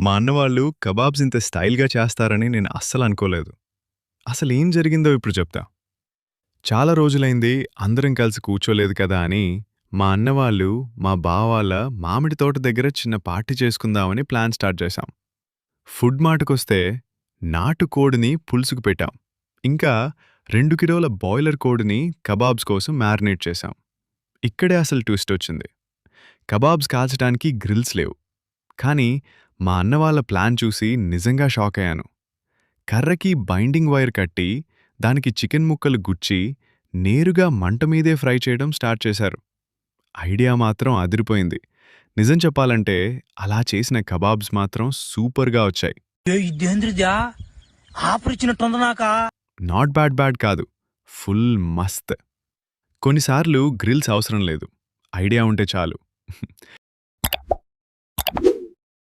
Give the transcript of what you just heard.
మా అన్నవాళ్ళు కబాబ్స్ ఇంత స్టైల్‌గా చేస్తారని నేను అస్సలనుకోలేదు. అసలేం జరిగిందో ఇప్పుడు చెప్తా. చాలా రోజులైంది అందరం కలిసి కూర్చోలేదు కదా అని మా అన్నవాళ్ళు, మా బావ వాళ్ళ మామిడి తోట దగ్గర చిన్న పార్టీ చేసుకుందామని ప్లాన్ స్టార్ట్ చేశాం. ఫుడ్ మాటకొస్తే నాటు కోడిని పులుసుకు పెట్టాం. ఇంకా 2 కిలోల బాయిలర్ కోడిని కబాబ్స్ కోసం మ్యారినేట్ చేశాం. ఇక్కడే అసలు ట్విస్టొచ్చింది. కబాబ్స్ కాల్చడానికి గ్రిల్స్ లేవు. కానీ మా అన్న వాళ్ళ ప్లాన్ చూసి నిజంగా షాకయ్యాను. కర్రకి బైండింగ్ వైర్ కట్టి, దానికి చికెన్ ముక్కలు గుచ్చి, నేరుగా మంట మీదే ఫ్రై చేయడం స్టార్ట్ చేశారు. ఐడియా మాత్రం అదిరిపోయింది. నిజం చెప్పాలంటే అలా చేసిన కబాబ్స్ మాత్రం సూపర్‌గా వచ్చాయి. ఇదేంద్రిదా ఆఫర్ ఇచ్చినట్టుంది నాకా. నాట్ బ్యాడ్ కాదు. ఫుల్ మస్త్. కొన్నిసార్లు గ్రిల్స్ అవసరం లేదు. ఐడియా ఉంటే చాలు.